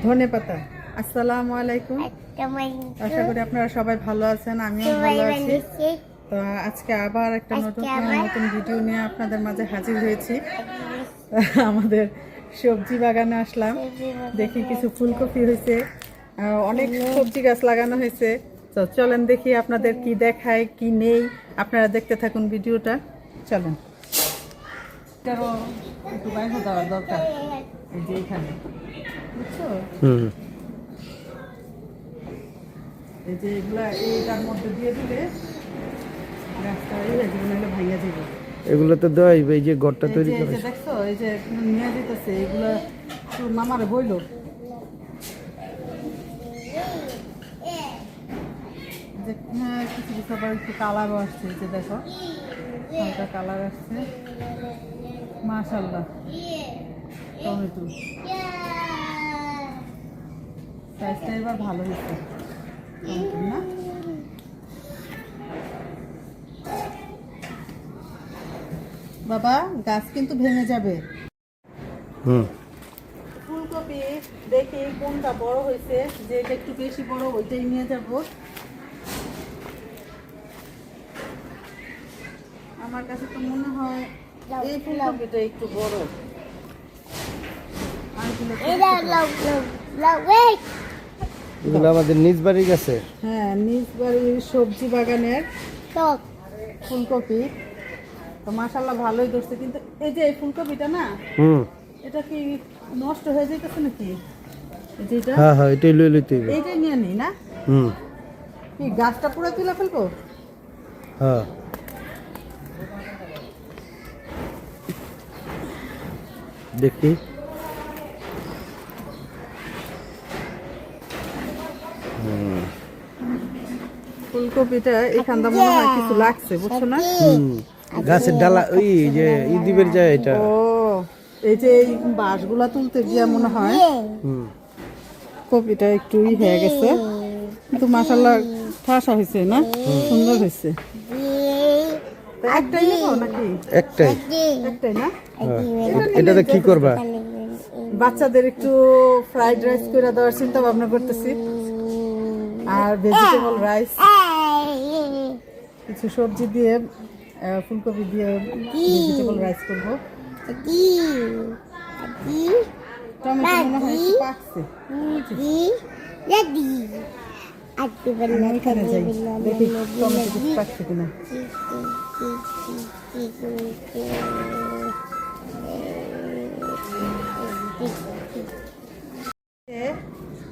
ধনেপাতা। আসসালামু আলাইকুম। আশা করি আপনারা সবাই ভালো আছেন, আমিও ভালো আছি। তো আজকে আবার একটা নতুন ভিডিও নিয়ে আপনাদের মাঝে হাজির হয়েছি। আমাদের সবজি বাগানে আসলাম, দেখি কিছু ফুলকপি হয়েছে, অনেক সবজি গাছ লাগানো হয়েছে। তো চলেন দেখি আপনাদের কি দেখায় কি নেই, আপনারা দেখতে থাকুন ভিডিওটা। চলেন, এটারও একটু বাইরে দেওয়ার দরকার, এই যে এখানে, বুঝছো? এই যে এগুলা এইটার মধ্যে দিয়ে দিলে গাছটা ভাইয়া যাবে। এগুলো তো দেওয়াই, এই যে ঘরটা তৈরি করে দেখছো, এই যে নিয়ে দিতেছে, এগুলা মামারে বইলো যে কিছু কিছু আবার একটু কালারও আসছে, এই যে দেখো হালকা কালার আসছে। মাশাআল্লাহ, টমেটো সাইজটা এবার ভালো হয়েছে না? বাবা, গাছ কিন্তু ভেঙে যাবে। ফুলকপি দেখি কোনটা বড় হয়েছে, যেটা একটু বেশি বড় ওইটাই নিয়ে যাব। আমার কাছে তো মনে হয় এই ফুলকপিটা একটু বড়। এগুলো আমাদের নিজ বাড়ির কাছে। হ্যাঁ, নিজ বাড়ির সবজি বাগানের ফুলকপি। তো মাশাআল্লাহ ভালোই ধরছে, কিন্তু এই যে এই ফুলকপিটা না, এটা কি নষ্ট হয়ে যাইতেছে নাকি? যেটা হ্যাঁ হ্যাঁ, এটাই লই লইতে হবে। এইটাই নিয়ে নেই না? কি গাছটা পুরো তুলে ফেলবো? হ্যাঁ, দেখি ফুলকপিটা এখানটা মনে হয় কিছু লাগছে, বুঝছো না? গাছের ডালা ওই যে ইদিবের যায় এটা। ও, এই যে এই বাঁশগুলা তুলতে গিয়া মনে হয় কপিটা একটু হয়ে গেছে, কিন্তু মাশাআল্লাহ ঠাসা হয়েছে না, সুন্দর হয়েছে। একটাই নেবো নাকি? একটাই না? এটাতে কি করবা? বাচ্চাদের একটু ফ্রাইড রাইস করে দেওয়ার চিন্তা ভাবনা করতেছি, আর ভেজিটেবল রাইস, কিছু সবজি দিয়ে ফুলকপি দিয়ে ভেজিটেবল রাইস করবো। টমেটো মনে হয় একটু পাকছে। ওইখানে যাই, দেখি টমেটো কিছু পাকছে কিনা।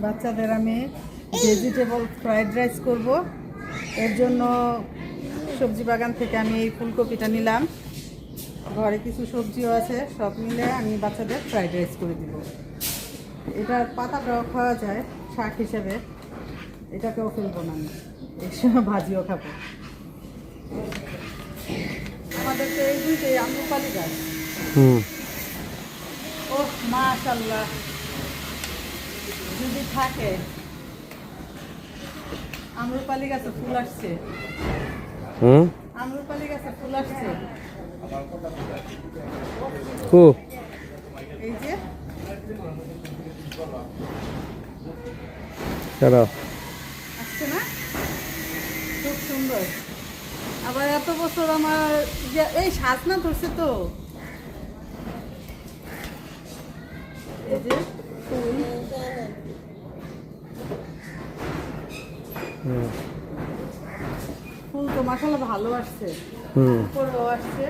বাচ্চাদের আমি ভেজিটেবল ফ্রাইড রাইস করব, এর জন্য সবজি বাগান থেকে আমি এই ফুলকপিটা নিলাম, ঘরে কিছু সবজিও আছে, সব মিলে আমি বাচ্চাদের ফ্রাইড রাইস করে দিব। এটার পাতাটাও খাওয়া যায় শাক হিসেবে, এটাকেও ফেলবো না, আমি এই সময় ভাজিও খাবো। আমাদের তো এই দুইটাই আম্রপালি গাছ। ও মাশাআল্লাহ, যদি থাকে আম্রপালি গাছে ফুল আসছে। আম্রপালি গাছে ফুল আসছে। এই যে আসছে না, খুব সুন্দর। আবার এত বছর আমার এই সাজনা ধরছে, তো এই যে ফুল, ফুল তো মাশাআল্লাহ ভালো আসছে, উপরেও আসছে।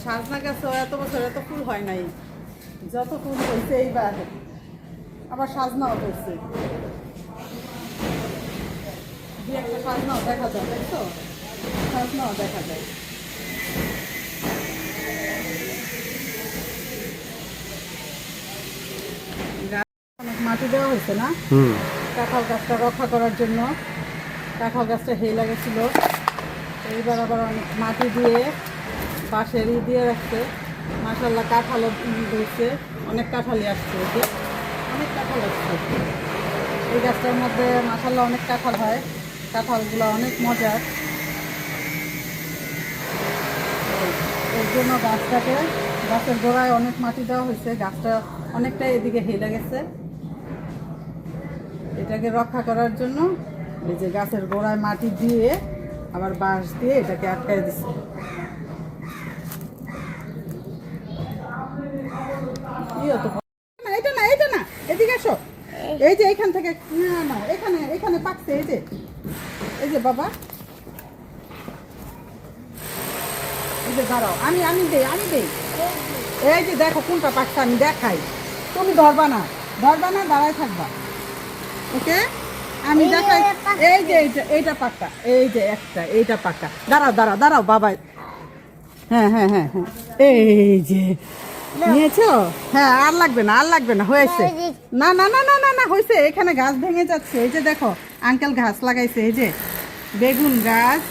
সাজনা গাছে এত বছর এত ফুল হয় নাই, যত ফুল হয়েছে এইবার আবার সাজনাও হয়েছে। একটা সাজনাও দেখা যায়, দেখছো? সাজনাও দেখা যায়। অনেক মাটি দেওয়া হয়েছে না কাঁঠাল গাছটা রক্ষা করার জন্য। কাঁঠাল গাছটা হেলা গেছিল, এইবার আবার অনেক মাটি দিয়ে বাঁশের দিয়ে রাখছে। মাশাআল্লাহ কাঁঠালও ধরছে, অনেক কাঁঠালই আসছে, অনেক কাঁঠাল আসছে। এই গাছটার মধ্যে মাশাআল্লাহ অনেক কাঁঠাল হয়, কাঁঠালগুলো অনেক মজার। এই জন্য গাছের গোড়ায় অনেক মাটি দেওয়া হয়েছে, গাছটা অনেকটা এদিকে হেলে গেছে। এটাকে রক্ষা করার জন্য এই যে গাছের গোড়ায় মাটি দিয়ে আবার বাঁশ দিয়ে এটাকে আটকায় দিচ্ছে। এটা না, এটা না, এদিকে আসো। এই যে এখান থেকে না, এখানে এখানে পাকছে। এই যে বাবা, এই যে দাঁড়াও, আমি দেই। এই যে দেখো কোনটা পাকছে, আমি দেখাই। তুমি ধরবা না, দাঁড়ায় থাকবা। ওকে, আমি দেখাই। এই যে এইটা পাক্কা, এই যে এইটা পাক্কা। দাঁড়াও বাবা। হ্যাঁ, এই যে নিয়েছো। হ্যাঁ, আর লাগবে না, হয়েছে। না হয়েছে। এখানে গাছ ভেঙে যাচ্ছে। এই যে দেখো আঙ্কেল গাছ লাগাইছে, এই যে বেগুন গাছ,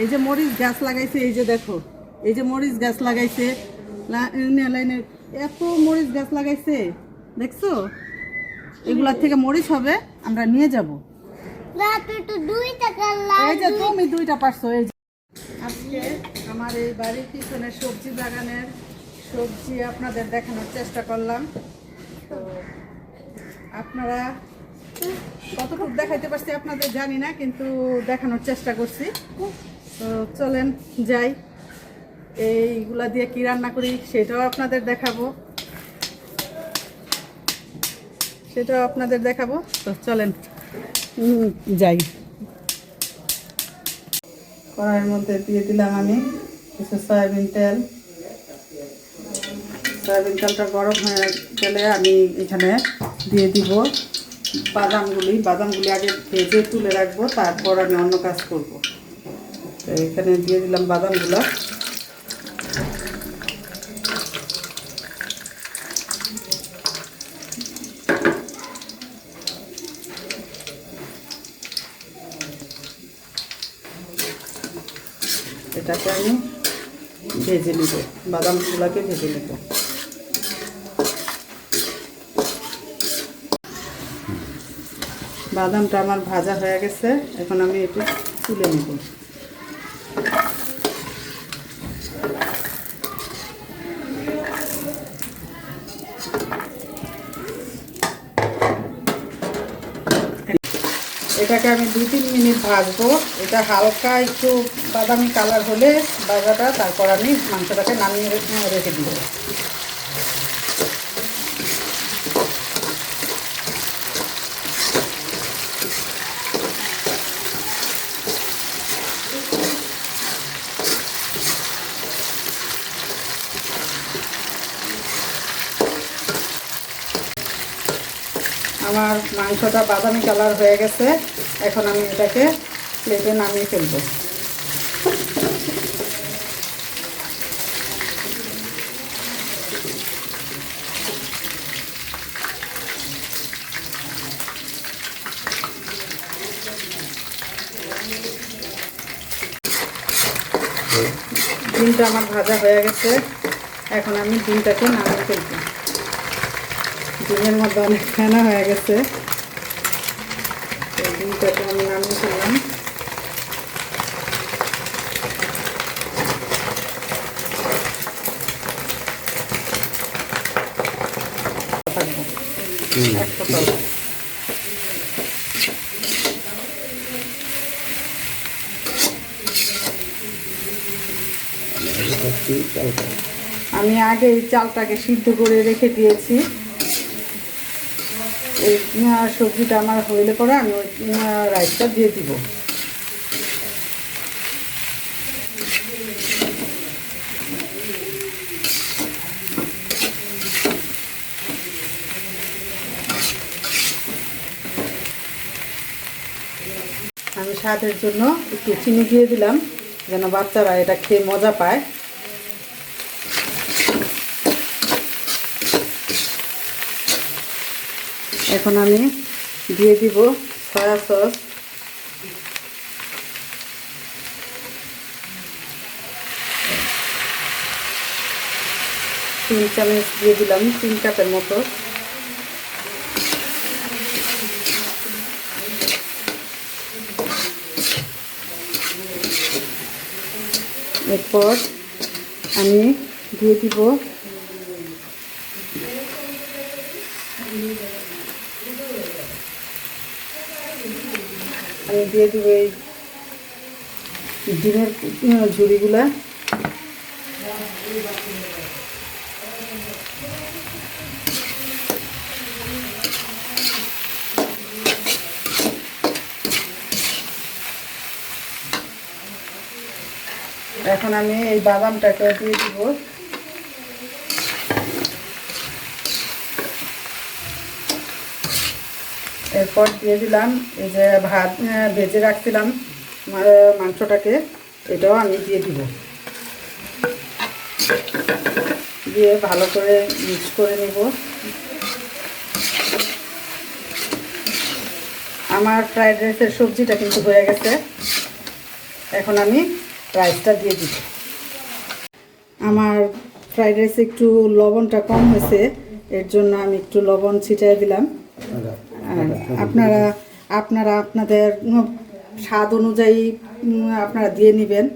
এই যে মরিচ গাছ লাগাইছে। এই যে দেখো, এই যে মরিচ গাছ লাগাইছে, লাইনে এত মরিচ গাছ লাগাইছে, দেখছো? এগুলার থেকে মরিচ হবে, আমরা নিয়ে যাবো। এই যে তুমি 2টা পারছো। এই যে আজকে আমার এই বাড়ির পিছনে সবজি বাগানের সবজি আপনাদের দেখানোর চেষ্টা করলাম। তো আপনারা কতটুকু দেখাইতে পারছি আপনাদের জানি না, কিন্তু দেখানোর চেষ্টা করছি। তো চলেন যাই, এইগুলা দিয়ে কি রান্না করি সেটাও আপনাদের দেখাবো। তো চলেন যাই। কড়াইয়ের মধ্যে দিয়ে দিলাম আমি কিছু সয়াবিন তেলটা গরম হয়ে গেলে আমি এখানে দিয়ে দিব বাদামগুলি আগে ভেজে তুলে রাখবো, তারপর আমি অন্য কাজ করব। তো এখানে দিয়ে দিলাম বাদামগুলো। এটাকে আমি ভেজে নিব, বাদামগুলোকে ভেজে নিব। বাদামটা আমার ভাজা হয়ে গেছে, এখন আমি একটু তুলে নেব। এটাকে আমি 2-3 মিনিট ভাজবো। এটা হালকা একটু বাদামি কালার হলে ভাজাটা, তারপর আমি মাংসটাকে নামিয়ে রেখে দিব। আমার মাংসটা বাদামি কালার হয়ে গেছে, এখন আমি এটাকে প্লেটে নামিয়ে ফেলবো। ডিমটা আমার ভাজা হয়ে গেছে, এখন আমি ডিমটাকে নামিয়ে ফেলবো। ডিমের মধ্যে অনেক ফেনা হয়ে গেছে, ডিমটাকে আমি নামিয়ে ফেললাম। আমি আগে এই চালটাকে সিদ্ধ করে রেখে দিয়েছি। এই সবজিটা আমার হইলে পরে আমি ওই রাইসটা দিয়ে দিব। আমি স্বাদের জন্য একটু চিনি দিয়ে দিলাম, যেন বাচ্চারা এটা খেয়ে মজা পায়। এখন আমি দিয়ে দিব সয়া সস। 3 চামচ দিয়ে দিলাম, 3 কাপের মতো। এরপর আমি দিয়ে দিব আমি দিয়ে দিব এই ডিমের ঝুড়িগুলা। এখন আমি এই বাদামটাকে দিয়ে দিব। এরপর দিয়ে দিলাম এই যে ভাত ভেজে রাখছিলাম মাংসটাকে, এটাও আমি দিয়ে দিব। দিয়ে ভালো করে মিক্স করে নেব। আমার ফ্রাইড রাইসের সবজিটা কিন্তু হয়ে গেছে। এখন আমি রাইসটা দিয়ে দিব। আমার ফ্রাইড রাইসে একটু লবণটা কম হয়েছে, এর জন্য আমি একটু লবণ ছিটিয়ে দিলাম। আপনারা আপনারা আপনাদের স্বাদ অনুযায়ী আপনারা দিয়ে নেবেন।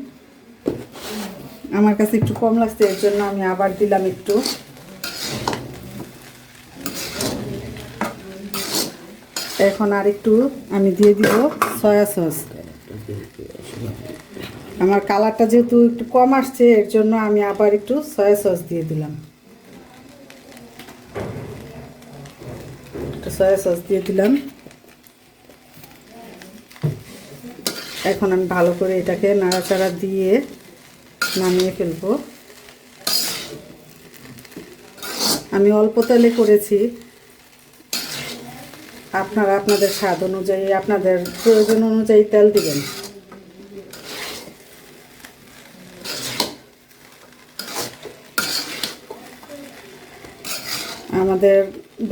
আমার কাছে একটু কম লাগছে, এর জন্য আমি আবার দিলাম একটু। এখন আর একটু আমি দিয়ে দিব সয়া সস। আমার কালারটা যেহেতু একটু কম আসছে, এর জন্য আমি আবার একটু সয়া সস দিয়ে দিলাম। সয়া সস দিয়ে দিলাম। এখন আমি ভালো করে এটাকে নাড়াচাড়া দিয়ে নামিয়ে ফেলবো। আমি অল্প তেলে করেছি, আপনারা আপনাদের স্বাদ অনুযায়ী আপনাদের প্রয়োজন অনুযায়ী তেল দিবেন। আমাদের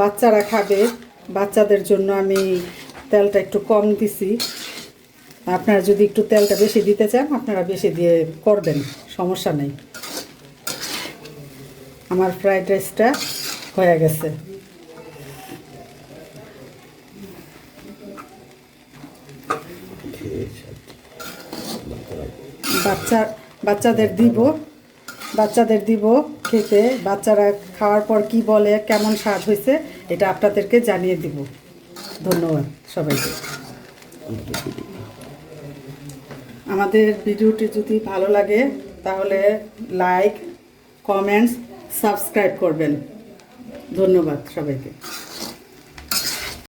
বাচ্চারা খাবে, বাচ্চাদের জন্য আমি তেলটা একটু কম দিছি। আপনারা যদি একটু তেলটা বেশি দিতে চান আপনারা বেশি দিয়ে করবেন, সমস্যা নেই। আমার ফ্রাইড রাইসটা হয়ে গেছে। বাচ্চাদের দিব খেতে। বাচ্চারা খাওয়ার পর কি বলে, কেমন স্বাদ হয়েছে, এটা আপনাদেরকে জানিয়ে দিব। ধন্যবাদ সবাইকে। আমাদের ভিডিওটি যদি ভালো লাগে তাহলে লাইক, কমেন্টস, সাবস্ক্রাইব করবেন। ধন্যবাদ সবাইকে।